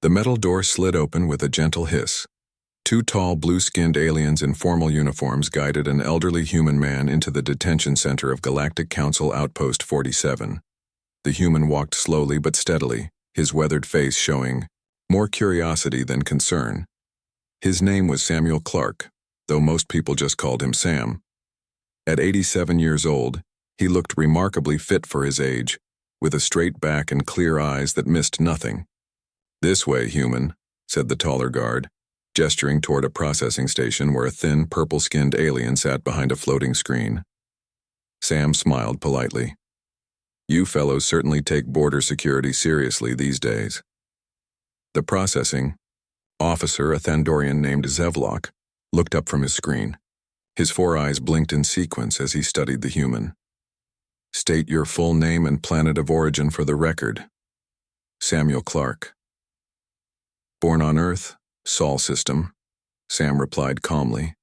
The metal door slid open with a gentle hiss. Two tall, blue-skinned aliens in formal uniforms guided an elderly human man into the detention center of Galactic Council Outpost 47. The human walked slowly but steadily, his weathered face showing more curiosity than concern. His name was Samuel Clark, though most people just called him Sam. At 87 years old, he looked remarkably fit for his age, with a straight back and clear eyes that missed nothing. "This way, human," said the taller guard, gesturing toward a processing station where a thin, purple-skinned alien sat behind a floating screen. Sam smiled politely. "You fellows certainly take border security seriously these days." The processing officer, a Thandorian named Zevlok, looked up from his screen. His four eyes blinked in sequence as he studied the human. "State your full name and planet of origin for the record." "Samuel Clark." "Born on Earth, Sol System," Sam replied calmly.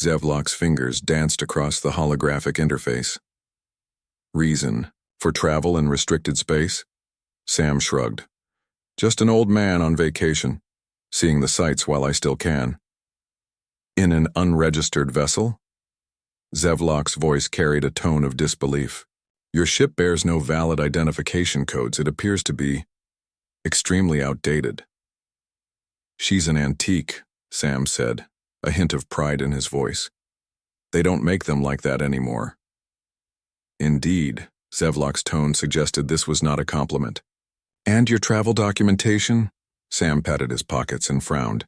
Zevlok's fingers danced across the holographic interface. "Reason for travel in restricted space?" Sam shrugged. "Just an old man on vacation, seeing the sights while I still can." "In an unregistered vessel?" Zevlok's voice carried a tone of disbelief. "Your ship bears no valid identification codes. It appears to be extremely outdated." "She's an antique," Sam said, a hint of pride in his voice. "They don't make them like that anymore." "Indeed," Zevlok's tone suggested this was not a compliment. "And your travel documentation?" Sam patted his pockets and frowned.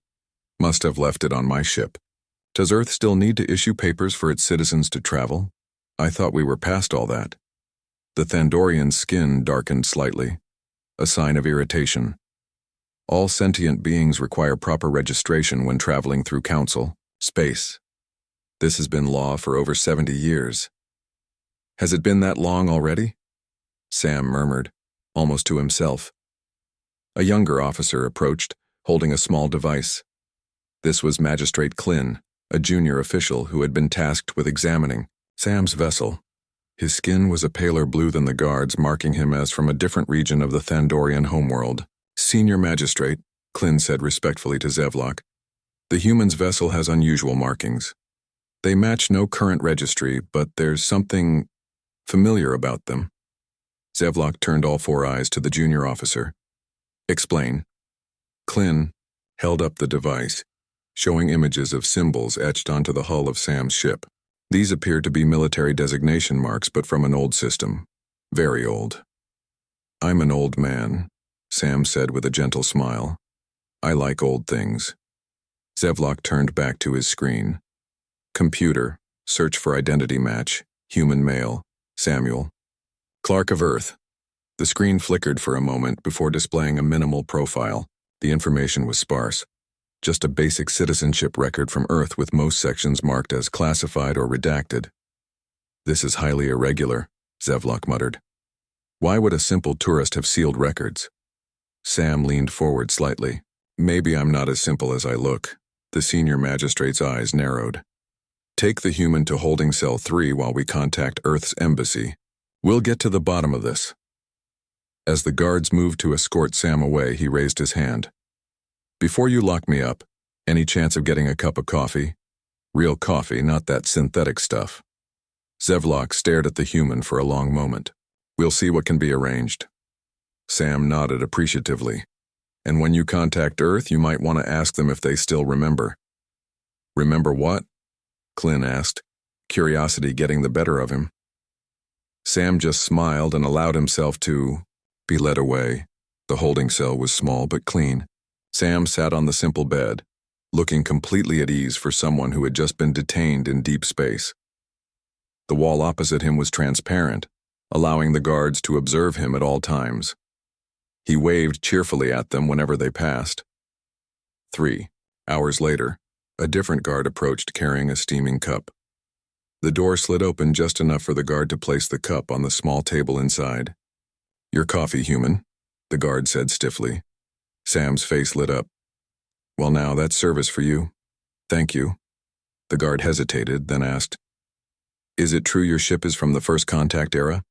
"Must have left it on my ship. Does Earth still need to issue papers for its citizens to travel? I thought we were past all that." The Thandorian's skin darkened slightly, a sign of irritation. "All sentient beings require proper registration when traveling through Council space. This has been law for over 70 years. "Has it been that long already?" Sam murmured, almost to himself. A younger officer approached, holding a small device. This was Magistrate Klin, a junior official who had been tasked with examining Sam's vessel. His skin was a paler blue than the guards, marking him as from a different region of the Thandorian homeworld. "Senior Magistrate," Klin said respectfully to Zevlok, "the human's vessel has unusual markings. They match no current registry, but there's something familiar about them." Zevlok turned all four eyes to the junior officer. "Explain." Klin held up the device, showing images of symbols etched onto the hull of Sam's ship. These appeared to be military designation marks, but from an old system. Very old. "I'm an old man," Sam said with a gentle smile. "I like old things." Zevlok turned back to his screen. "Computer, search for identity match, human male, Samuel Clark of Earth." The screen flickered for a moment before displaying a minimal profile. The information was sparse. Just a basic citizenship record from Earth with most sections marked as classified or redacted. "This is highly irregular," Zevlok muttered. "Why would a simple tourist have sealed records?" Sam leaned forward slightly. "Maybe I'm not as simple as I look." The senior magistrate's eyes narrowed. "Take the human to holding cell 3 while we contact Earth's embassy. We'll get to the bottom of this." As the guards moved to escort Sam away, he raised his hand. "Before you lock me up, any chance of getting a cup of coffee? Real coffee, not that synthetic stuff." Zevlok stared at the human for a long moment. "We'll see what can be arranged." Sam nodded appreciatively. "And when you contact Earth, you might want to ask them if they still remember." "Remember what?" Klin asked, curiosity getting the better of him. Sam just smiled and allowed himself to be led away. The holding cell was small but clean. Sam sat on the simple bed, looking completely at ease for someone who had just been detained in deep space. The wall opposite him was transparent, allowing the guards to observe him at all times. He waved cheerfully at them whenever they passed. 3 hours later, a different guard approached carrying a steaming cup. The door slid open just enough for the guard to place the cup on the small table inside. "Your coffee, human," the guard said stiffly. Sam's face lit up. "Well now, that's service for you. Thank you." The guard hesitated, then asked, "Is it true your ship is from the first contact era?"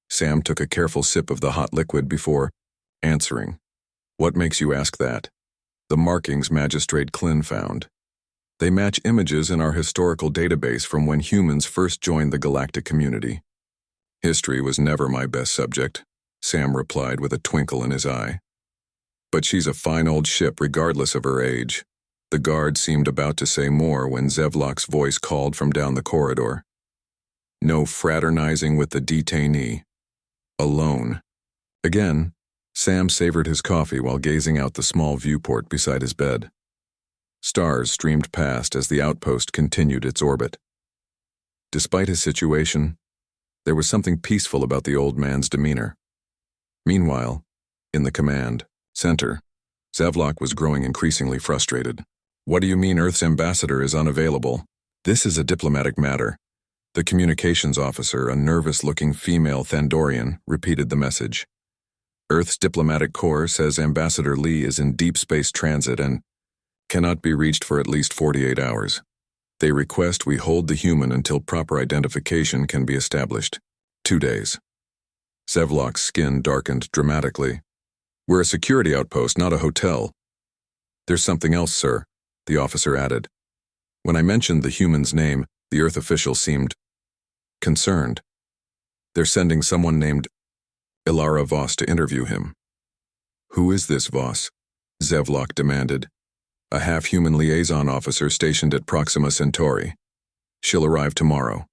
Sam took a careful sip of the hot liquid before answering. What makes you ask that? The markings Magistrate Klin found. They match images in our historical database from when humans first joined the galactic community. History was never my best subject, Sam replied with a twinkle in his eye. But she's a fine old ship regardless of her age. The guard seemed about to say more when Zevlok's voice called from down the corridor. No fraternizing with the detainee. Alone. Again, Sam savored his coffee while gazing out the small viewport beside his bed. Stars streamed past as the outpost continued its orbit. Despite his situation, there was something peaceful about the old man's demeanor. Meanwhile, in the command center, Zevlok was growing increasingly frustrated. What do you mean Earth's ambassador is unavailable? This is a diplomatic matter. The communications officer, a nervous-looking female Thandorian, repeated the message. Earth's diplomatic corps says Ambassador Lee is in deep space transit and cannot be reached for at least 48 hours. They request we hold the human until proper identification can be established. 2 days. Zevlok's skin darkened dramatically. We're a security outpost, not a hotel. There's something else, sir, the officer added. When I mentioned the human's name, the Earth official seemed concerned. They're sending someone named Ilara Voss to interview him. Who is this Voss? Zevlok demanded. A half-human liaison officer stationed at Proxima Centauri. She'll arrive tomorrow.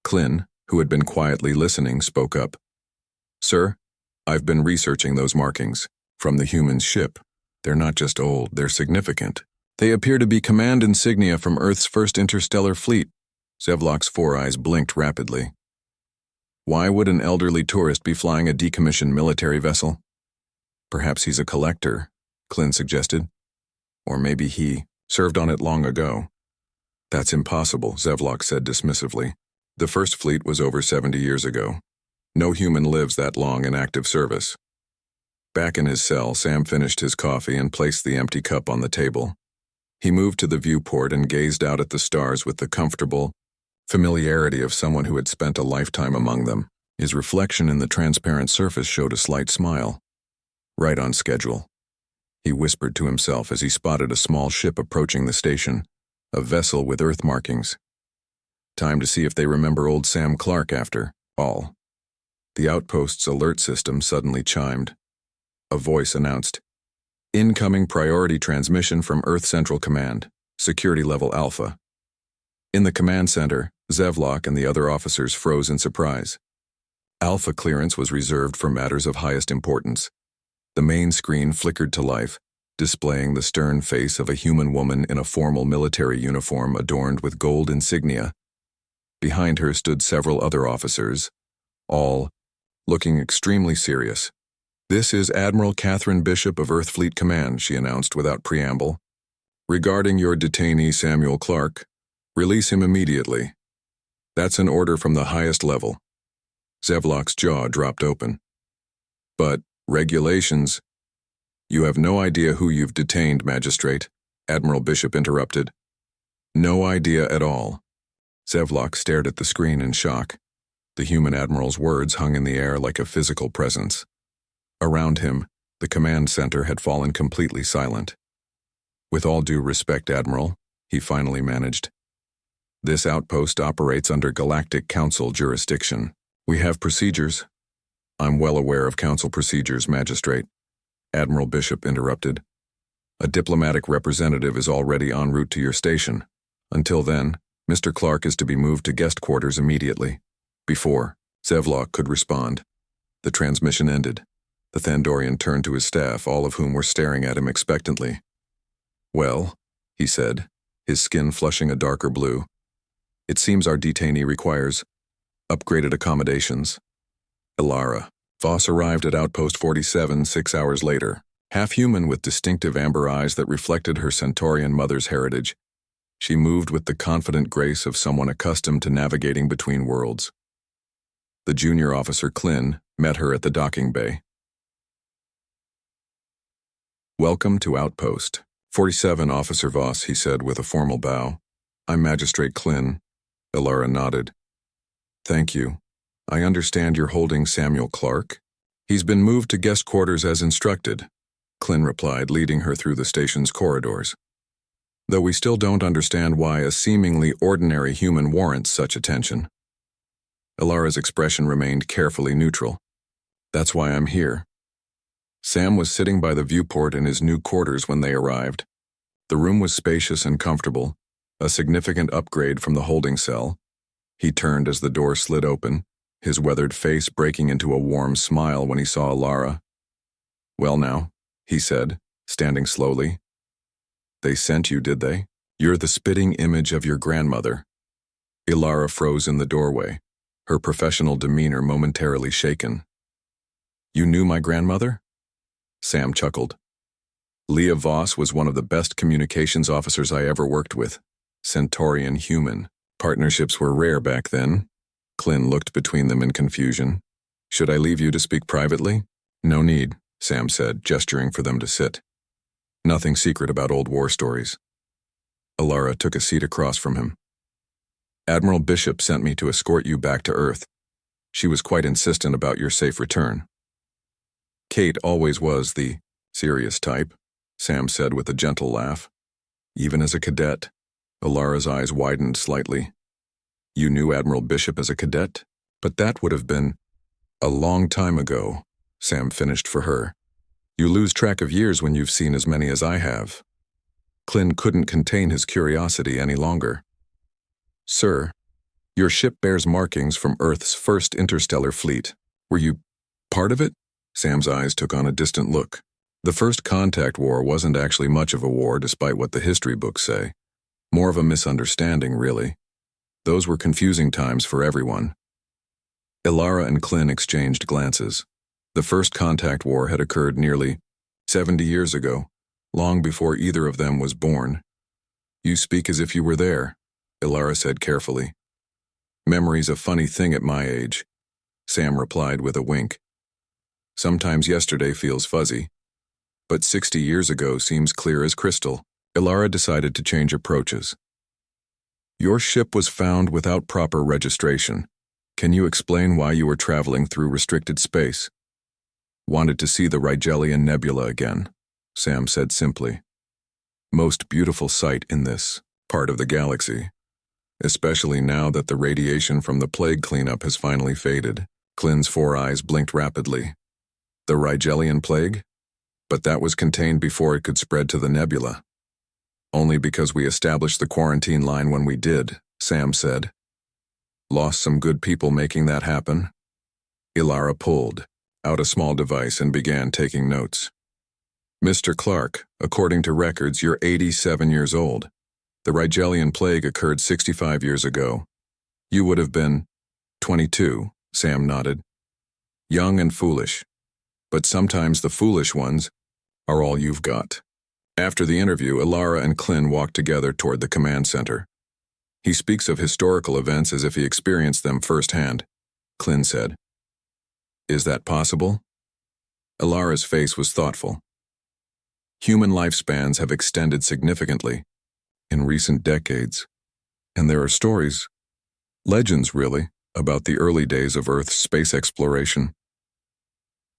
Klin, who had been quietly listening, spoke up. Sir, I've been researching those markings. From the human's ship. They're not just old, they're significant. They appear to be command insignia from Earth's first interstellar fleet. Zevlok's four eyes blinked rapidly. Why would an elderly tourist be flying a decommissioned military vessel? Perhaps he's a collector, Klin suggested. Or maybe he served on it long ago. That's impossible, Zevlok said dismissively. The first fleet was over 70 years ago. No human lives that long in active service. Back in his cell, Sam finished his coffee and placed the empty cup on the table. He moved to the viewport and gazed out at the stars with the comfortable familiarity of someone who had spent a lifetime among them. His reflection in the transparent surface showed a slight smile. Right on schedule. He whispered to himself as he spotted a small ship approaching the station, a vessel with Earth markings. Time to see if they remember old Sam Clark after all. The outpost's alert system suddenly chimed. A voice announced, Incoming priority transmission from Earth Central Command, Security Level Alpha. In the command center, Zevlok and the other officers froze in surprise. Alpha clearance was reserved for matters of highest importance. The main screen flickered to life, displaying the stern face of a human woman in a formal military uniform adorned with gold insignia. Behind her stood several other officers, all looking extremely serious. This is Admiral Catherine Bishop of Earth Fleet Command, she announced without preamble. Regarding your detainee Samuel Clark, release him immediately. That's an order from the highest level. Zevlok's jaw dropped open. But regulations. You have no idea who you've detained, Magistrate, Admiral Bishop interrupted. No idea at all. Zevlok stared at the screen in shock. The human admiral's words hung in the air like a physical presence. Around him, the command center had fallen completely silent. With all due respect, Admiral, he finally managed. This outpost operates under Galactic Council jurisdiction. We have procedures. I'm well aware of Council procedures, Magistrate, Admiral Bishop interrupted. A diplomatic representative is already en route to your station. Until then, Mr. Clark is to be moved to guest quarters immediately. Before Zevlok could respond, the transmission ended. The Thandorian turned to his staff, all of whom were staring at him expectantly. Well, he said, his skin flushing a darker blue. It seems our detainee requires upgraded accommodations. Ilara Voss arrived at Outpost 47 6 hours later, half-human with distinctive amber eyes that reflected her Centaurian mother's heritage. She moved with the confident grace of someone accustomed to navigating between worlds. The junior officer Klin met her at the docking bay. Welcome to Outpost 47, Officer Voss, he said with a formal bow. I'm Magistrate Klin. Ilara nodded. Thank you. I understand you're holding Samuel Clark. He's been moved to guest quarters as instructed. Clint replied, leading her through the station's corridors. Though we still don't understand why a seemingly ordinary human warrants such attention. Ilara's expression remained carefully neutral. That's why I'm here. Sam was sitting by the viewport in his new quarters when they arrived. The room was spacious and comfortable, a significant upgrade from the holding cell. He turned as the door slid open, his weathered face breaking into a warm smile when he saw Ilara. Well now, he said, standing slowly. They sent you, did they? You're the spitting image of your grandmother. Ilara froze in the doorway, her professional demeanor momentarily shaken. You knew my grandmother? Sam chuckled. Leah Voss was one of the best communications officers I ever worked with. Centaurian human. Partnerships were rare back then. Clint looked between them in confusion. Should I leave you to speak privately? No need, Sam said, gesturing for them to sit. Nothing secret about old war stories. Ilara took a seat across from him. Admiral Bishop sent me to escort you back to Earth. She was quite insistent about your safe return. Kate always was the serious type, Sam said with a gentle laugh. Even as a cadet. Ilara's eyes widened slightly. You knew Admiral Bishop as a cadet? But that would have been a long time ago, Sam finished for her. You lose track of years when you've seen as many as I have. Clint couldn't contain his curiosity any longer. Sir, your ship bears markings from Earth's first interstellar fleet. Were you part of it? Sam's eyes took on a distant look. The First Contact War wasn't actually much of a war despite what the history books say. More of a misunderstanding, really. Those were confusing times for everyone. Ilara and Clint exchanged glances. The First Contact War had occurred nearly 70 years ago, long before either of them was born. You speak as if you were there, Ilara said carefully. Memory's a funny thing at my age, Sam replied with a wink. Sometimes yesterday feels fuzzy, but 60 years ago seems clear as crystal. Ilara decided to change approaches. Your ship was found without proper registration. Can you explain why you were traveling through restricted space? Wanted to see the Rigelian Nebula again, Sam said simply. Most beautiful sight in this part of the galaxy, especially now that the radiation from the plague cleanup has finally faded. Clint's 4 eyes blinked rapidly. The Rigelian plague? But that was contained before it could spread to the nebula. Only because we established the quarantine line when we did, Sam said. Lost some good people making that happen. Ilara pulled out a small device and began taking notes. Mr. Clark, according to records, you're 87 years old. The Rigelian plague occurred 65 years ago. You would have been 22, Sam nodded. Young and foolish. But sometimes the foolish ones are all you've got. After the interview, Ilara and Clint walked together toward the command center. He speaks of historical events as if he experienced them firsthand, Clint said. Is that possible? Ilara's face was thoughtful. Human lifespans have extended significantly in recent decades, and there are stories, legends really, about the early days of Earth's space exploration.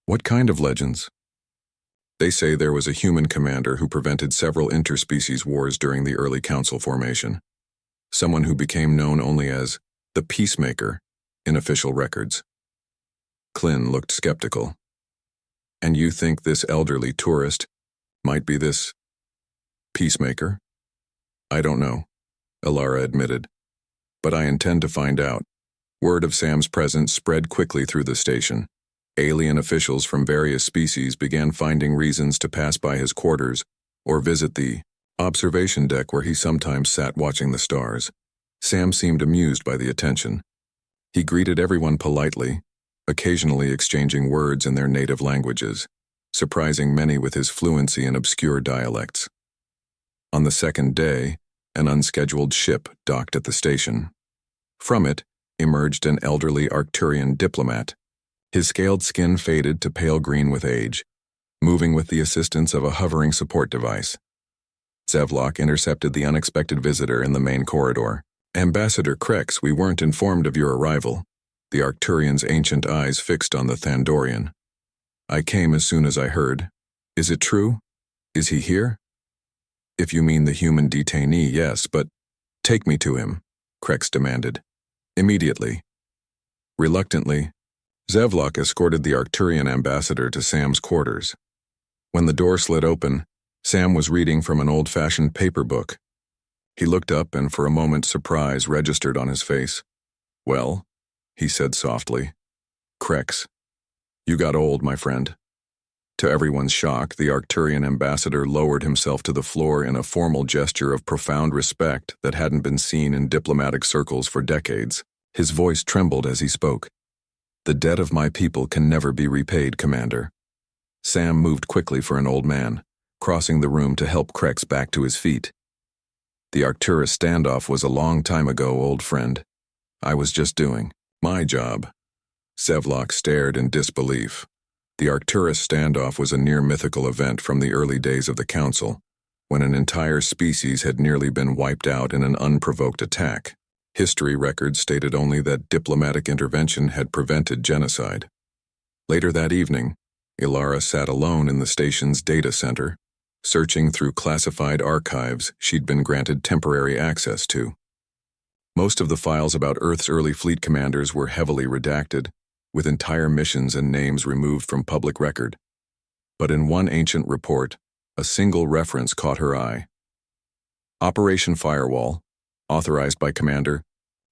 What kind of legends? They say there was a human commander who prevented several interspecies wars during the early council formation. Someone who became known only as the Peacemaker in official records. Clint looked skeptical. And you think this elderly tourist might be this Peacemaker? I don't know, Ilara admitted. But I intend to find out. Word of Sam's presence spread quickly through the station. Alien officials from various species began finding reasons to pass by his quarters or visit the observation deck where he sometimes sat watching the stars. Sam seemed amused by the attention. He greeted everyone politely, occasionally exchanging words in their native languages, surprising many with his fluency in obscure dialects. On the second day, an unscheduled ship docked at the station. From it emerged an elderly Arcturian diplomat. His scaled skin faded to pale green with age, moving with the assistance of a hovering support device. Zevlok intercepted the unexpected visitor in the main corridor. Ambassador Krex, we weren't informed of your arrival. The Arcturian's ancient eyes fixed on the Thandorian. I came as soon as I heard, Is it true? Is he here? If you mean the human detainee, yes, but take me to him, Krex demanded. Immediately. Reluctantly, Zevlok escorted the Arcturian ambassador to Sam's quarters. When the door slid open, Sam was reading from an old-fashioned paper book. He looked up and for a moment surprise registered on his face. Well, he said softly. Krex, you got old, my friend. To everyone's shock, the Arcturian ambassador lowered himself to the floor in a formal gesture of profound respect that hadn't been seen in diplomatic circles for decades. His voice trembled as he spoke. The debt of my people can never be repaid, Commander. Sam moved quickly for an old man, crossing the room to help Krex back to his feet. The Arcturus standoff was a long time ago, old friend. I was just doing my job. Zevlok stared in disbelief. The Arcturus standoff was a near-mythical event from the early days of the Council, when an entire species had nearly been wiped out in an unprovoked attack. History records stated only that diplomatic intervention had prevented genocide. Later that evening, Ilara sat alone in the station's data center, searching through classified archives she'd been granted temporary access to. Most of the files about Earth's early fleet commanders were heavily redacted, with entire missions and names removed from public record. But in one ancient report, a single reference caught her eye. Operation Firewall, authorized by Commander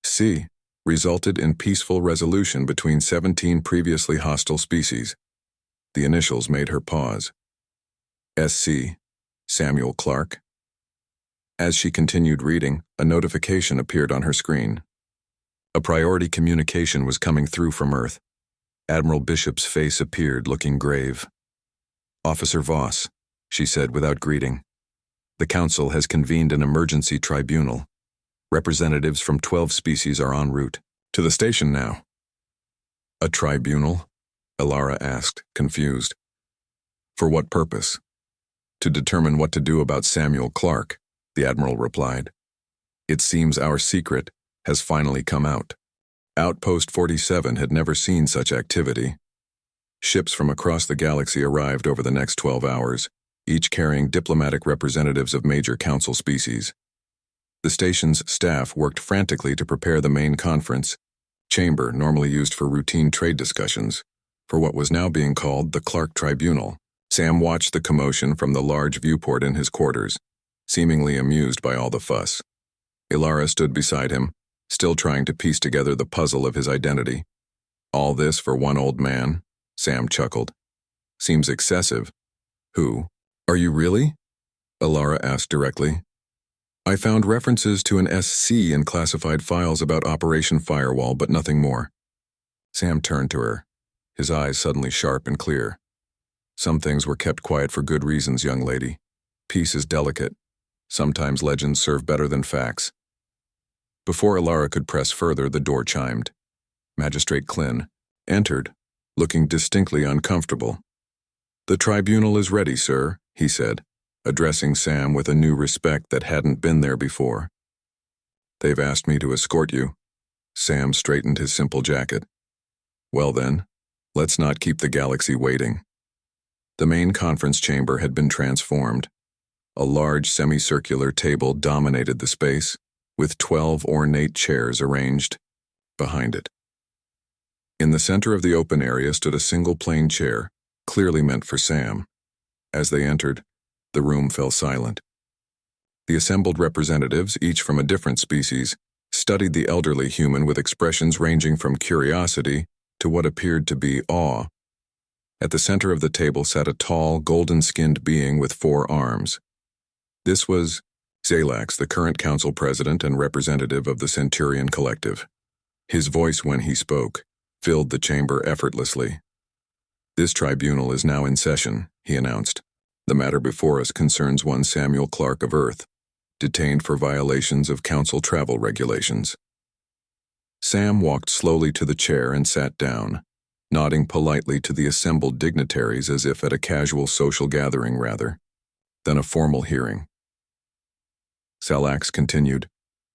C, resulted in peaceful resolution between 17 previously hostile species. The initials made her pause. SC, Samuel Clark. As she continued reading, a notification appeared on her screen. A priority communication was coming through from Earth. Admiral Bishop's face appeared, looking grave. Officer Voss, she said without greeting. The Council has convened an emergency tribunal. Representatives from 12 species are en route to the station now. A tribunal? Ilara asked, confused. For what purpose? To determine what to do about Samuel Clark, the Admiral replied. It seems our secret has finally come out. Outpost 47 had never seen such activity. Ships from across the galaxy arrived over the next 12 hours, each carrying diplomatic representatives of major Council species. The station's staff worked frantically to prepare the main conference chamber normally used for routine trade discussions, for what was now being called the Clark Tribunal. Sam watched the commotion from the large viewport in his quarters, seemingly amused by all the fuss. Ilara stood beside him, still trying to piece together the puzzle of his identity. All this for one old man? Sam chuckled. Seems excessive. Who? Are you really? Ilara asked directly. I found references to an SC in classified files about Operation Firewall, but nothing more. Sam turned to her, his eyes suddenly sharp and clear. Some things were kept quiet for good reasons, young lady. Peace is delicate. Sometimes legends serve better than facts. Before Ilara could press further, the door chimed. Magistrate Klin entered, looking distinctly uncomfortable. The tribunal is ready, sir, he said, addressing Sam with a new respect that hadn't been there before. They've asked me to escort you. Sam straightened his simple jacket. Well then, let's not keep the galaxy waiting. The main conference chamber had been transformed. A large semicircular table dominated the space, with 12 ornate chairs arranged behind it. In the center of the open area stood a single plain chair, clearly meant for Sam. As they entered, the room fell silent. The assembled representatives, each from a different species, studied the elderly human with expressions ranging from curiosity to what appeared to be awe. At the center of the table sat a tall, golden-skinned being with 4 arms. This was Zalax, the current council president and representative of the Centurion Collective. His voice, when he spoke, filled the chamber effortlessly. This tribunal is now in session, he announced. The matter before us concerns one Samuel Clark of Earth, detained for violations of council travel regulations. Sam walked slowly to the chair and sat down, nodding politely to the assembled dignitaries as if at a casual social gathering rather than a formal hearing. Zalax continued,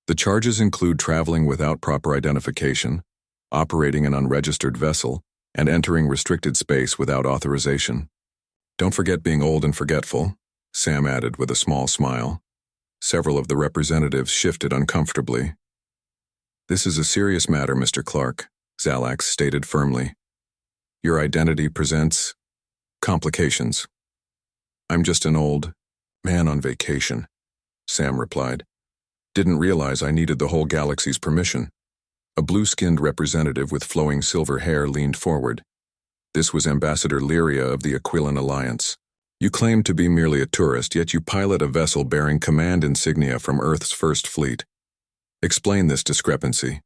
the charges include traveling without proper identification, operating an unregistered vessel, and entering restricted space without authorization. Don't forget being old and forgetful, Sam added with a small smile. Several of the representatives shifted uncomfortably. This is a serious matter, Mr. Clark, Zalax stated firmly. Your identity presents complications. I'm just an old man on vacation, Sam replied. Didn't realize I needed the whole galaxy's permission. A blue-skinned representative with flowing silver hair leaned forward. This was Ambassador Lyria of the Aquilan Alliance. You claim to be merely a tourist, yet you pilot a vessel bearing command insignia from Earth's First Fleet. Explain this discrepancy.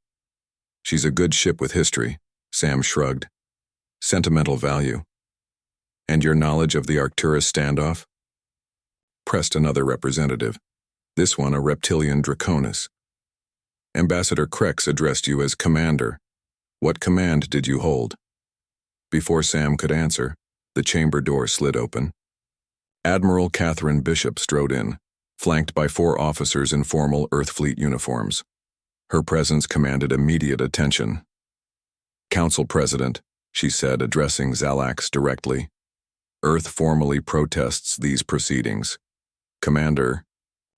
She's a good ship with history, Sam shrugged. Sentimental value. And your knowledge of the Arcturus standoff? Pressed another representative. This one a reptilian Draconis. Ambassador Krex addressed you as Commander. What command did you hold? Before Sam could answer, the chamber door slid open. Admiral Catherine Bishop strode in, flanked by 4 officers in formal Earth Fleet uniforms. Her presence commanded immediate attention. Council President, she said, addressing Zalax directly. Earth formally protests these proceedings. Commander,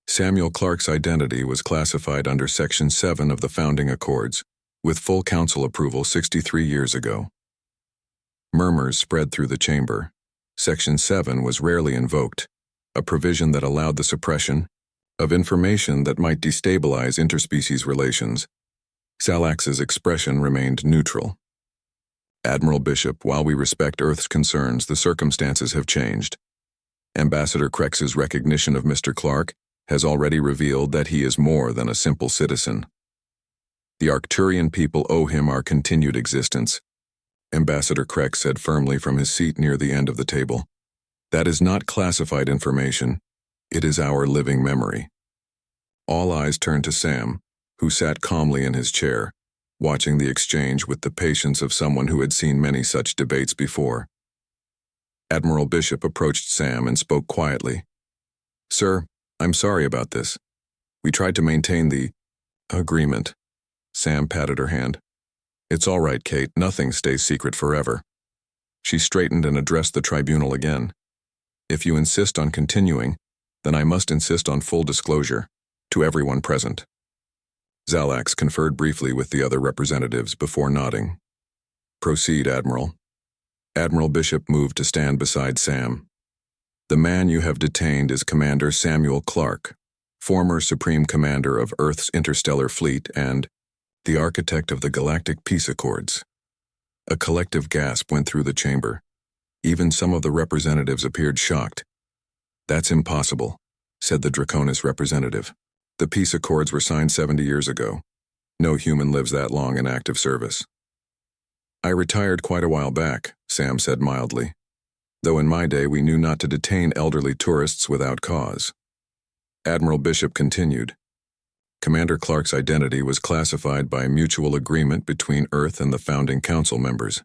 Samuel Clark's identity was classified under Section 7 of the Founding Accords, with full council approval 63 years ago. Murmurs spread through the chamber. Section 7 was rarely invoked, a provision that allowed the suppression of information that might destabilize interspecies relations. Zalax's expression remained neutral. Admiral Bishop, while we respect Earth's concerns, the circumstances have changed. Ambassador Krex's recognition of Mr. Clark has already revealed that he is more than a simple citizen. The Arcturian people owe him our continued existence, Ambassador Krex said firmly from his seat near the end of the table. That is not classified information. It is our living memory. All eyes turned to Sam, who sat calmly in his chair, watching the exchange with the patience of someone who had seen many such debates before. Admiral Bishop approached Sam and spoke quietly. Sir, I'm sorry about this. We tried to maintain the agreement. Sam patted her hand. It's all right, Kate. Nothing stays secret forever. She straightened and addressed the tribunal again. If you insist on continuing, then I must insist on full disclosure to everyone present. Zalax conferred briefly with the other representatives before nodding. Proceed, Admiral. Admiral Bishop moved to stand beside Sam. The man you have detained is Commander Samuel Clark, former Supreme Commander of Earth's Interstellar Fleet and the architect of the Galactic Peace Accords. A collective gasp went through the chamber. Even some of the representatives appeared shocked. That's impossible, said the Draconis representative. The peace accords were signed 70 years ago. No human lives that long in active service. I retired quite a while back, Sam said mildly, though in my day we knew not to detain elderly tourists without cause. Admiral Bishop continued. Commander Clark's identity was classified by mutual agreement between Earth and the founding council members.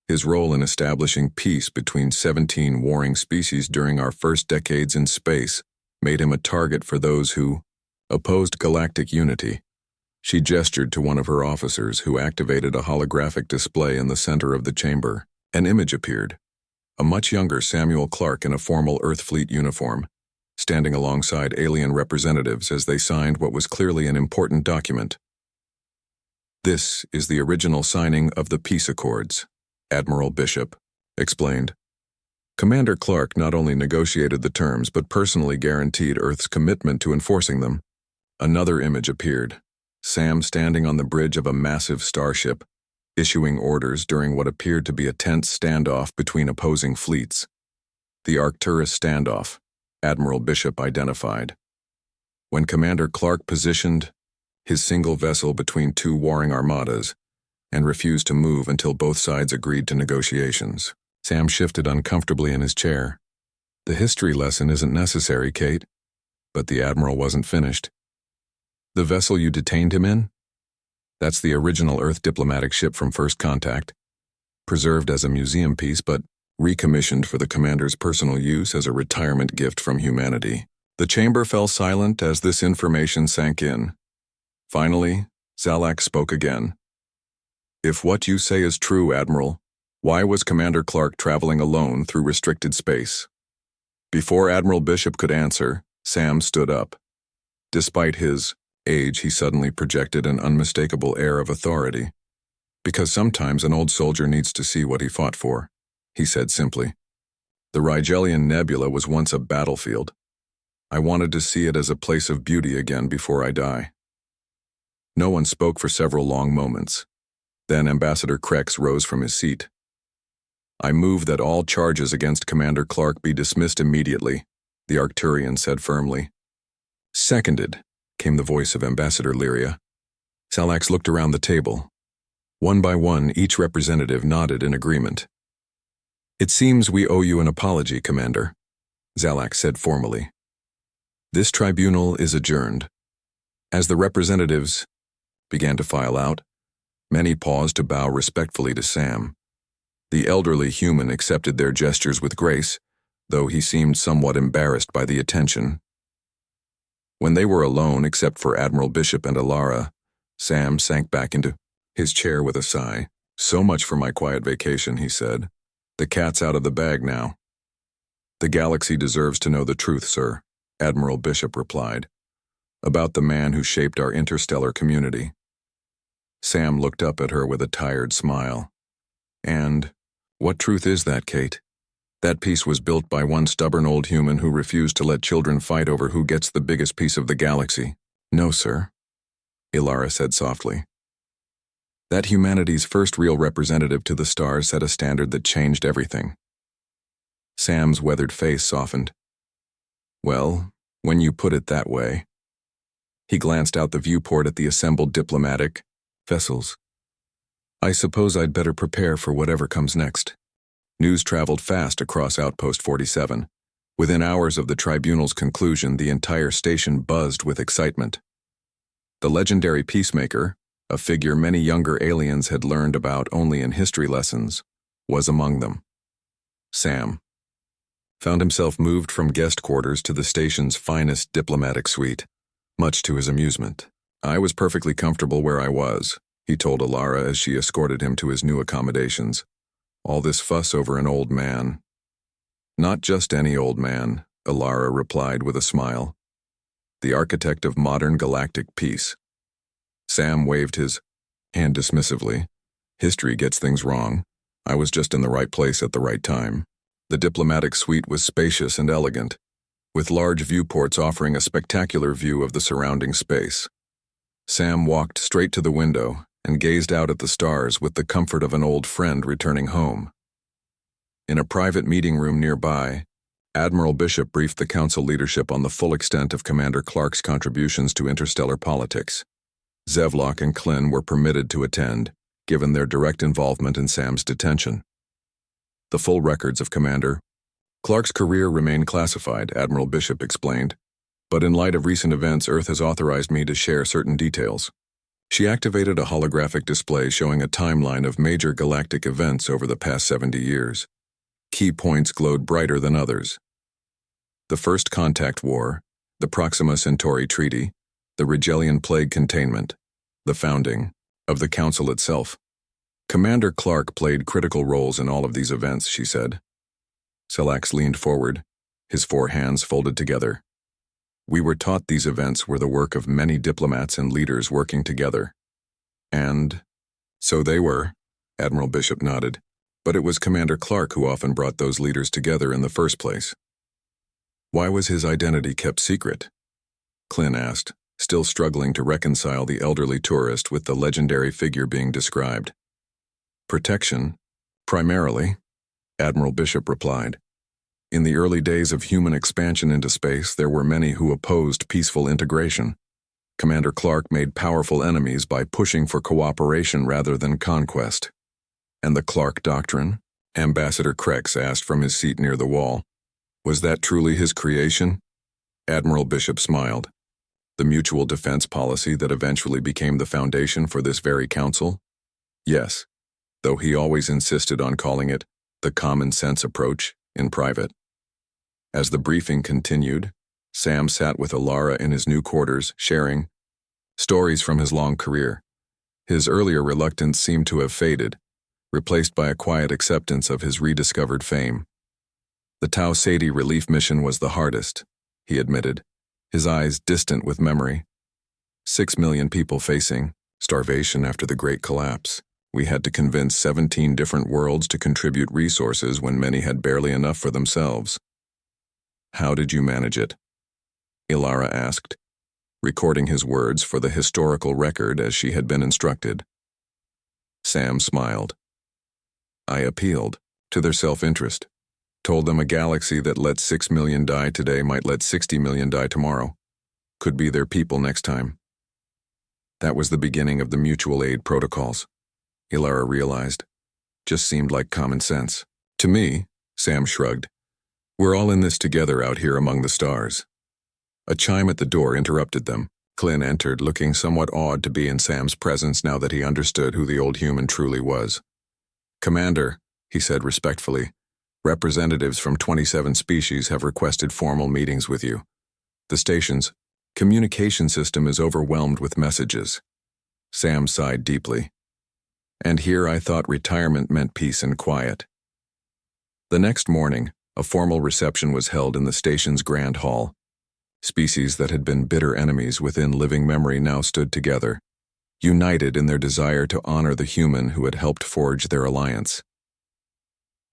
His role in establishing peace between 17 warring species during our first decades in space made him a target for those who opposed galactic unity. She gestured to one of her officers, who activated a holographic display in the center of the chamber. An image appeared. A much younger Samuel Clark in a formal Earth Fleet uniform, standing alongside alien representatives as they signed what was clearly an important document. This is the original signing of the peace accords, Admiral Bishop explained. Commander Clark not only negotiated the terms but personally guaranteed Earth's commitment to enforcing them. Another image appeared. Sam standing on the bridge of a massive starship, issuing orders during what appeared to be a tense standoff between opposing fleets. The Arcturus standoff, Admiral Bishop identified. When Commander Clark positioned his single vessel between 2 warring armadas and refused to move until both sides agreed to negotiations. Sam shifted uncomfortably in his chair. The history lesson isn't necessary, Kate. But the Admiral wasn't finished. The vessel you detained him in? That's the original Earth diplomatic ship from First Contact, preserved as a museum piece but recommissioned for the commander's personal use as a retirement gift from humanity. The chamber fell silent as this information sank in. Finally, Zalax spoke again. If what you say is true, Admiral, Why was Commander Clark traveling alone through restricted space? Before Admiral Bishop could answer, Sam stood up. Despite his age, he suddenly projected an unmistakable air of authority. Because sometimes an old soldier needs to see what he fought for, he said simply. The Rigelian Nebula was once a battlefield. I wanted to see it as a place of beauty again before I die. No one spoke for several long moments. Then Ambassador Krex rose from his seat. I move that all charges against Commander Clark be dismissed immediately, the Arcturian said firmly. Seconded, came the voice of Ambassador Lyria. Salax looked around the table. One by one, each representative nodded in agreement. It seems we owe you an apology, Commander, Zalax said formally. This tribunal is adjourned. As the representatives began to file out, many paused to bow respectfully to Sam. The elderly human accepted their gestures with grace, though he seemed somewhat embarrassed by the attention. When they were alone, except for Admiral Bishop and Alara, Sam sank back into his chair with a sigh. So much for my quiet vacation, he said. The cat's out of the bag now. The galaxy deserves to know the truth, sir, Admiral Bishop replied, about the man who shaped our interstellar community. Sam looked up at her with a tired smile. And what truth is that, Kate? That piece was built by one stubborn old human who refused to let children fight over who gets the biggest piece of the galaxy. No, sir, Ilara said softly. That humanity's first real representative to the stars set a standard that changed everything. Sam's weathered face softened. Well, when you put it that way. He glanced out the viewport at the assembled diplomatic vessels. I suppose I'd better prepare for whatever comes next. News traveled fast across Outpost 47. Within hours of the tribunal's conclusion, the entire station buzzed with excitement. The legendary peacemaker, a figure many younger aliens had learned about only in history lessons, was among them. Sam found himself moved from guest quarters to the station's finest diplomatic suite, much to his amusement. I was perfectly comfortable where I was, he told Alara as she escorted him to his new accommodations. All this fuss over an old man. Not just any old man, Alara replied with a smile. The architect of modern galactic peace. Sam waved his hand dismissively. History gets things wrong. I was just in the right place at the right time. The diplomatic suite was spacious and elegant, with large viewports offering a spectacular view of the surrounding space. Sam walked straight to the window and gazed out at the stars with the comfort of an old friend returning home. In a private meeting room nearby, Admiral Bishop briefed the council leadership on the full extent of Commander Clark's contributions to interstellar politics. Zevlok and Klin were permitted to attend, given their direct involvement in Sam's detention. The full records of Commander Clark's career remain classified, Admiral Bishop explained, but in light of recent events, Earth has authorized me to share certain details. She activated a holographic display showing a timeline of major galactic events over the past 70 years. Key points glowed brighter than others. The First Contact War, the Proxima Centauri Treaty, the Rigelian Plague Containment, the founding of the Council itself. Commander Clark played critical roles in all of these events, she said. Selax leaned forward, his four hands folded together. We were taught these events were the work of many diplomats and leaders working together. And so they were, Admiral Bishop nodded, but it was Commander Clark who often brought those leaders together in the first place. Why was his identity kept secret? Klin asked, still struggling to reconcile the elderly tourist with the legendary figure being described. Protection, primarily, Admiral Bishop replied. In the early days of human expansion into space, there were many who opposed peaceful integration. Commander Clark made powerful enemies by pushing for cooperation rather than conquest. And the Clark Doctrine? Ambassador Krex asked from his seat near the wall. Was that truly his creation? Admiral Bishop smiled. The mutual defense policy that eventually became the foundation for this very council? Yes, though he always insisted on calling it the common sense approach in private. As the briefing continued, Sam sat with Alara in his new quarters, sharing stories from his long career. His earlier reluctance seemed to have faded, replaced by a quiet acceptance of his rediscovered fame. The Tau Ceti relief mission was the hardest, he admitted, his eyes distant with memory. 6 million people facing starvation after the Great Collapse. We had to convince 17 different worlds to contribute resources when many had barely enough for themselves. How did you manage it? Ilara asked, recording his words for the historical record as she had been instructed. Sam smiled. I appealed to their self-interest, told them a galaxy that let 6 million die today might let 60 million die tomorrow. Could be their people next time. That was the beginning of the mutual aid protocols, Ilara realized. Just seemed like common sense. To me, Sam shrugged. We're all in this together out here among the stars. A chime at the door interrupted them. Clint entered, looking somewhat awed to be in Sam's presence now that he understood who the old human truly was. Commander, he said respectfully, representatives from 27 species have requested formal meetings with you. The station's communication system is overwhelmed with messages. Sam sighed deeply. And here I thought retirement meant peace and quiet. The next morning, a formal reception was held in the station's grand hall. Species that had been bitter enemies within living memory now stood together, united in their desire to honor the human who had helped forge their alliance.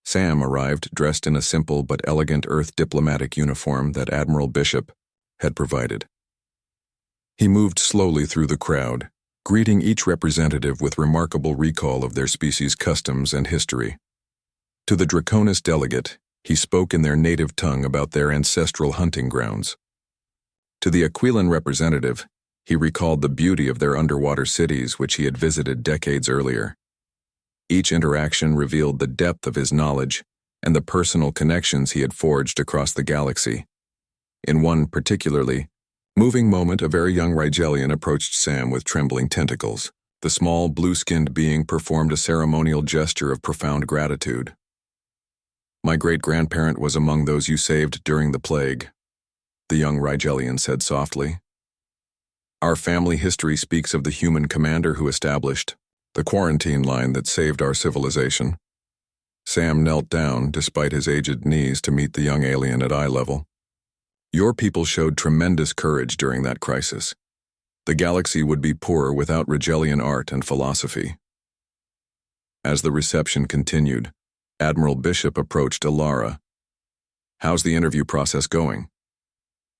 Sam arrived dressed in a simple but elegant Earth diplomatic uniform that Admiral Bishop had provided. He moved slowly through the crowd, greeting each representative with remarkable recall of their species' customs and history. To the Draconis delegate, he spoke in their native tongue about their ancestral hunting grounds. To the Aquilan representative, he recalled the beauty of their underwater cities which he had visited decades earlier. Each interaction revealed the depth of his knowledge and the personal connections he had forged across the galaxy. In one particularly moving moment, a very young Rigelian approached Sam with trembling tentacles. The small, blue-skinned being performed a ceremonial gesture of profound gratitude. My great-grandparent was among those you saved during the plague, the young Rigelian said softly. Our family history speaks of the human commander who established the quarantine line that saved our civilization. Sam knelt down, despite his aged knees, to meet the young alien at eye level. Your people showed tremendous courage during that crisis. The galaxy would be poor without Rigelian art and philosophy. As the reception continued, Admiral Bishop approached Ilara. How's the interview process going?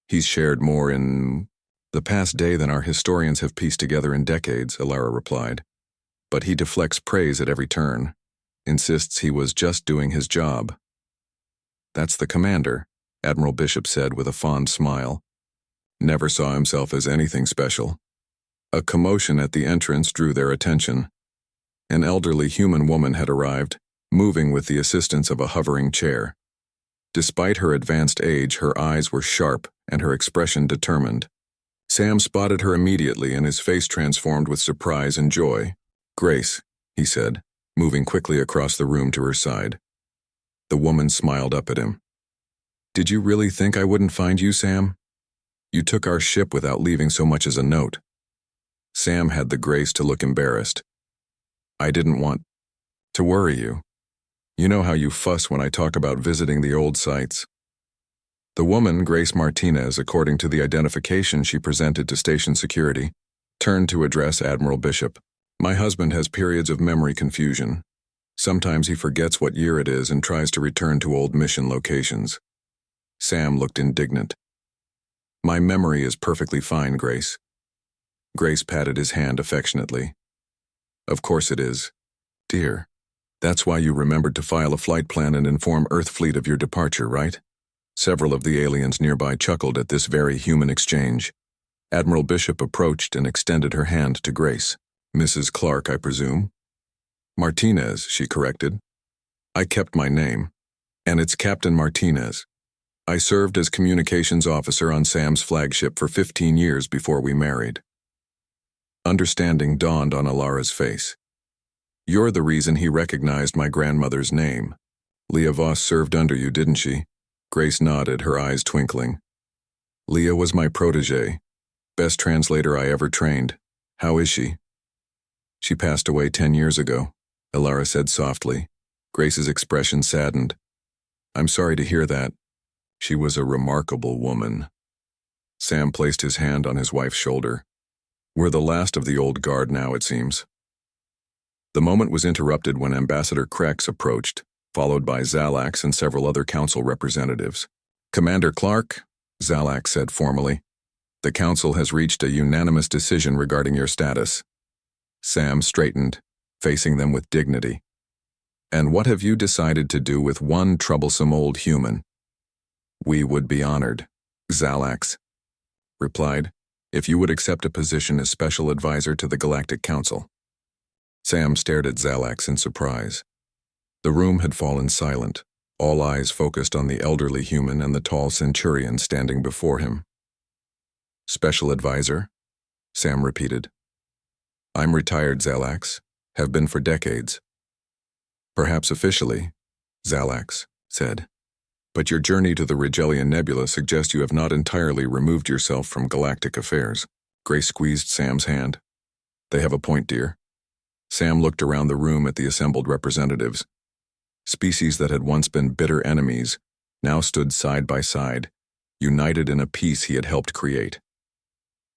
He's shared more in the past day than our historians have pieced together in decades, Ilara replied. But he deflects praise at every turn, insists he was just doing his job. That's the commander, Admiral Bishop said with a fond smile. Never saw himself as anything special. A commotion at the entrance drew their attention. An elderly human woman had arrived, moving with the assistance of a hovering chair. Despite her advanced age, her eyes were sharp and her expression determined. Sam spotted her immediately and his face transformed with surprise and joy. Grace, he said, moving quickly across the room to her side. The woman smiled up at him. Did you really think I wouldn't find you, Sam? You took our ship without leaving so much as a note. Sam had the grace to look embarrassed. I didn't want to worry you. You know how you fuss when I talk about visiting the old sites. The woman, Grace Martinez, according to the identification she presented to station security, turned to address Admiral Bishop. My husband has periods of memory confusion. Sometimes he forgets what year it is and tries to return to old mission locations. Sam looked indignant. My memory is perfectly fine, Grace. Grace patted his hand affectionately. Of course it is, dear. That's why you remembered to file a flight plan and inform Earth Fleet of your departure, right? Several of the aliens nearby chuckled at this very human exchange. Admiral Bishop approached and extended her hand to Grace. Mrs. Clark, I presume? Martinez, she corrected. I kept my name, and it's Captain Martinez. I served as communications officer on Sam's flagship for 15 years before we married. Understanding dawned on Ilara's face. You're the reason he recognized my grandmother's name. Leah Voss served under you, didn't she? Grace nodded, her eyes twinkling. Leah was my protege. Best translator I ever trained. How is she? She passed away 10 years ago. Elara said softly. Grace's expression saddened. I'm sorry to hear that. She was a remarkable woman. Sam placed his hand on his wife's shoulder. We're the last of the old guard now, it seems. The moment was interrupted when Ambassador Krex approached, followed by Zalax and several other council representatives. Commander Clark, Zalax said formally, the council has reached a unanimous decision regarding your status. Sam straightened, facing them with dignity. And what have you decided to do with one troublesome old human? We would be honored, Zalax replied, if you would accept a position as special advisor to the Galactic Council. Sam stared at Zalax in surprise. The room had fallen silent, all eyes focused on the elderly human and the tall centurion standing before him. Special advisor? Sam repeated. I'm retired, Zalax. Have been for decades. Perhaps officially, Zalax said. But your journey to the Rigelian Nebula suggests you have not entirely removed yourself from galactic affairs. Grace squeezed Sam's hand. They have a point, dear. Sam looked around the room at the assembled representatives. Species that had once been bitter enemies now stood side by side, united in a peace he had helped create.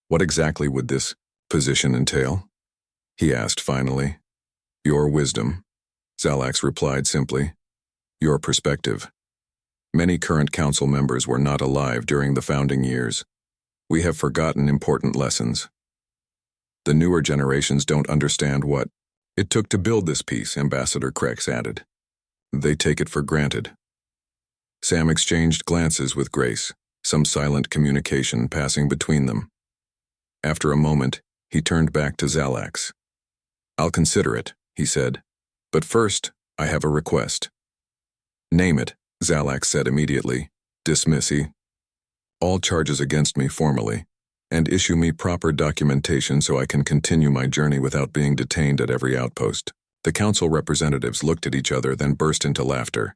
What exactly would this position entail? He asked finally. Your wisdom, Zalax replied simply. Your perspective. Many current council members were not alive during the founding years. We have forgotten important lessons. The newer generations don't understand what it took to build this peace, Ambassador Krex added. They take it for granted. Sam exchanged glances with Grace, some silent communication passing between them. After a moment, he turned back to Zalax. I'll consider it, he said. But first, I have a request. Name it, Zalax said immediately. Dismiss all charges against me formally, and issue me proper documentation so I can continue my journey without being detained at every outpost. The council representatives looked at each other, then burst into laughter.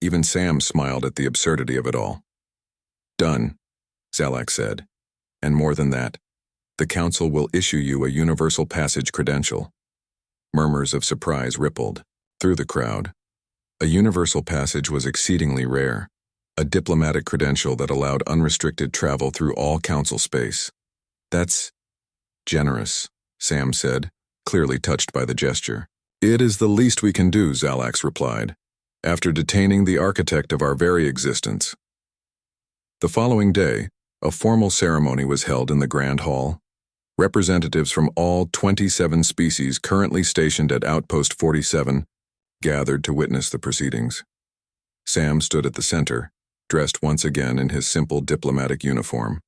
Even Sam smiled at the absurdity of it all. Done, Zalax said. And more than that, the council will issue you a universal passage credential. Murmurs of surprise rippled through the crowd. A universal passage was exceedingly rare, a diplomatic credential that allowed unrestricted travel through all council space. That's generous, Sam said, clearly touched by the gesture. It is the least we can do, Zalax replied, after detaining the architect of our very existence. The following day, a formal ceremony was held in the Grand Hall. Representatives from all 27 species currently stationed at Outpost 47 gathered to witness the proceedings. Sam stood at the center, dressed once again in his simple diplomatic uniform.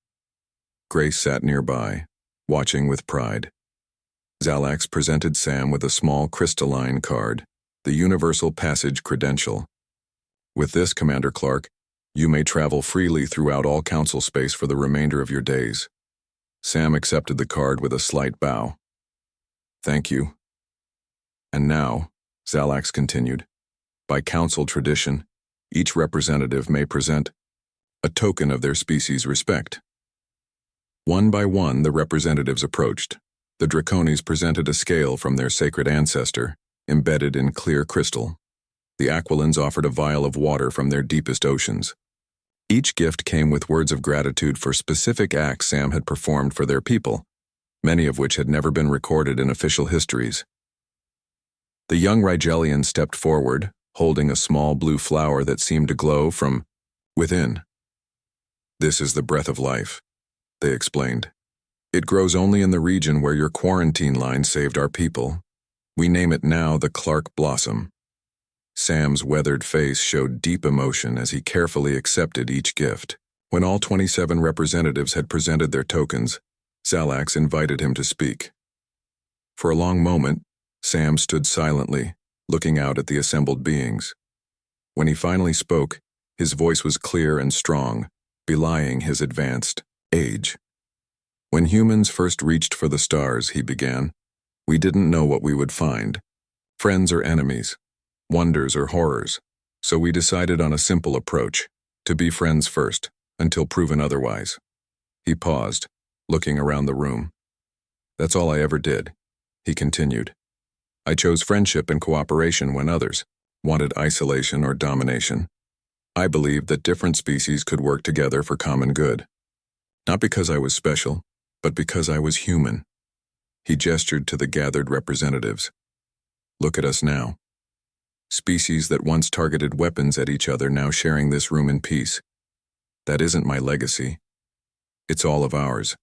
Grace sat nearby, watching with pride. Zalax presented Sam with a small crystalline card, the Universal Passage Credential. With this, Commander Clark, you may travel freely throughout all council space for the remainder of your days. Sam accepted the card with a slight bow. Thank you. And now, Zalax continued, by council tradition, each representative may present a token of their species' respect. One by one, the representatives approached. The Draconis presented a scale from their sacred ancestor, embedded in clear crystal. The Aquilans offered a vial of water from their deepest oceans. Each gift came with words of gratitude for specific acts Sam had performed for their people, many of which had never been recorded in official histories. The young Rigelian stepped forward, holding a small blue flower that seemed to glow from within. This is the breath of life, they explained. It grows only in the region where your quarantine line saved our people. We name it now the Clark Blossom. Sam's weathered face showed deep emotion as he carefully accepted each gift. When all 27 representatives had presented their tokens, Zalax invited him to speak. For a long moment, Sam stood silently, looking out at the assembled beings. When he finally spoke, his voice was clear and strong, belying his advanced age. When humans first reached for the stars, he began, we didn't know what we would find, friends or enemies, wonders or horrors, so we decided on a simple approach, to be friends first, until proven otherwise. He paused, looking around the room. That's all I ever did, he continued. I chose friendship and cooperation when others wanted isolation or domination. I believed that different species could work together for common good. Not because I was special, but because I was human. He gestured to the gathered representatives. Look at us now. Species that once targeted weapons at each other now sharing this room in peace. That isn't my legacy. It's all of ours.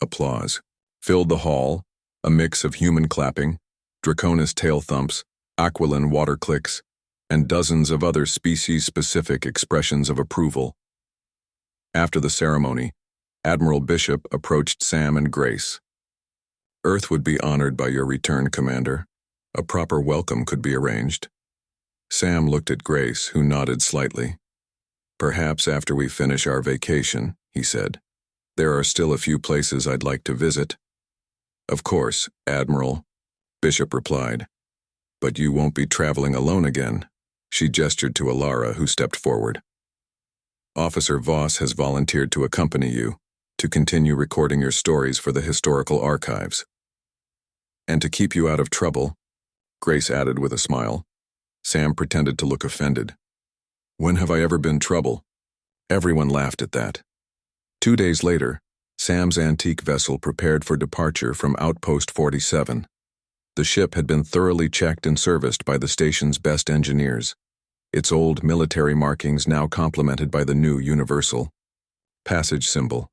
Applause filled the hall, a mix of human clapping, Draconis tail thumps, aquiline water clicks, and dozens of other species-specific expressions of approval. After the ceremony, Admiral Bishop approached Sam and Grace. Earth would be honored by your return, Commander. A proper welcome could be arranged. Sam looked at Grace, who nodded slightly. Perhaps after we finish our vacation, he said. There are still a few places I'd like to visit. Of course, Admiral, Bishop replied. But you won't be traveling alone again. She gestured to Alara, who stepped forward. Officer Voss has volunteered to accompany you, to continue recording your stories for the historical archives. And to keep you out of trouble, Grace added with a smile. Sam pretended to look offended. When have I ever been trouble? Everyone laughed at that. 2 days later, Sam's antique vessel prepared for departure from Outpost 47. The ship had been thoroughly checked and serviced by the station's best engineers, its old military markings now complemented by the new universal passage symbol.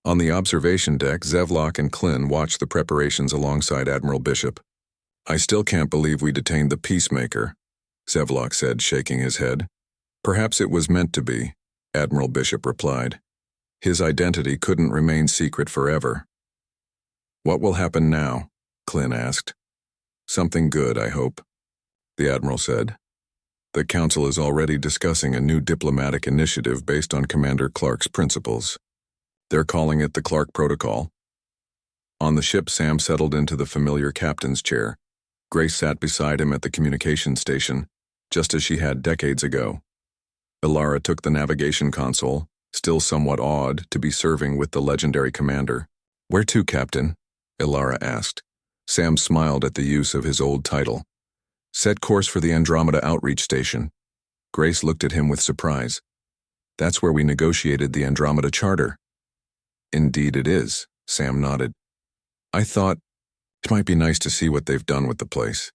On the observation deck, Zevlok and Klin watched the preparations alongside Admiral Bishop. I still can't believe we detained the Peacemaker, Zevlok said, shaking his head. Perhaps it was meant to be, Admiral Bishop replied. His identity couldn't remain secret forever. What will happen now? Klin asked. Something good, I hope, the Admiral said. The Council is already discussing a new diplomatic initiative based on Commander Clark's principles. They're calling it the Clark Protocol. On the ship, Sam settled into the familiar captain's chair. Grace sat beside him at the communication station, just as she had decades ago. Alara took the navigation console, still somewhat awed to be serving with the legendary commander. Where to, Captain? Alara asked. Sam smiled at the use of his old title. Set course for the Andromeda Outreach Station. Grace looked at him with surprise. That's where we negotiated the Andromeda Charter. Indeed it is, Sam nodded. I thought it might be nice to see what they've done with the place.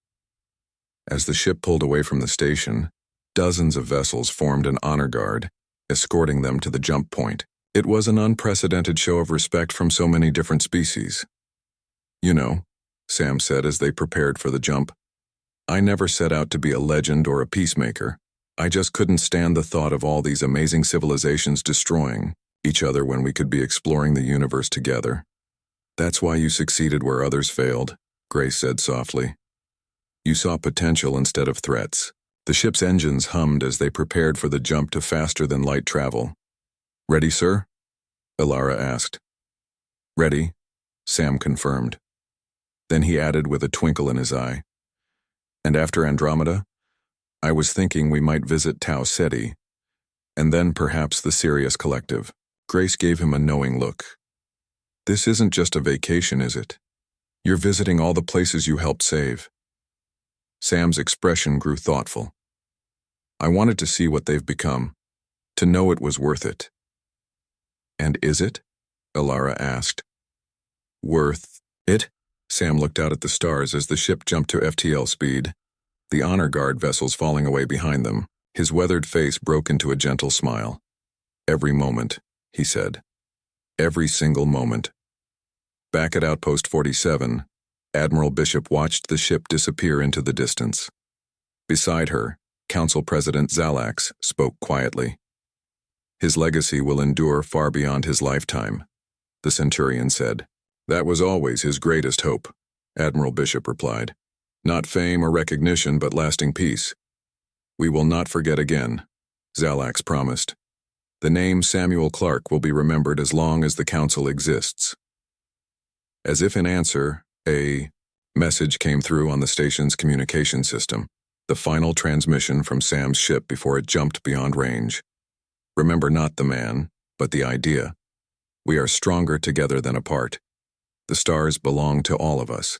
As the ship pulled away from the station, dozens of vessels formed an honor guard, escorting them to the jump point. It was an unprecedented show of respect from so many different species. You know, Sam said as they prepared for the jump, I never set out to be a legend or a peacemaker. I just couldn't stand the thought of all these amazing civilizations destroying each other when we could be exploring the universe together. That's why you succeeded where others failed, Grace said softly. You saw potential instead of threats. The ship's engines hummed as they prepared for the jump to faster-than-light travel. Ready, sir? Alara asked. Ready, Sam confirmed. Then he added with a twinkle in his eye. And after Andromeda, I was thinking we might visit Tau Ceti, and then perhaps the Sirius Collective. Grace gave him a knowing look. This isn't just a vacation, is it? You're visiting all the places you helped save. Sam's expression grew thoughtful. I wanted to see what they've become, to know it was worth it. And is it? Alara asked. Worth it? Sam looked out at the stars as the ship jumped to FTL speed, the honor guard vessels falling away behind them. His weathered face broke into a gentle smile. Every moment, he said. Every single moment. Back at Outpost 47, Admiral Bishop watched the ship disappear into the distance. Beside her, Council President Zalax spoke quietly. His legacy will endure far beyond his lifetime, the Centurion said. That was always his greatest hope, Admiral Bishop replied. Not fame or recognition, but lasting peace. We will not forget again, Zalax promised. The name Samuel Clark will be remembered as long as the Council exists. As if in answer, a message came through on the station's communication system, the final transmission from Sam's ship before it jumped beyond range. Remember not the man, but the idea. We are stronger together than apart. The stars belong to all of us.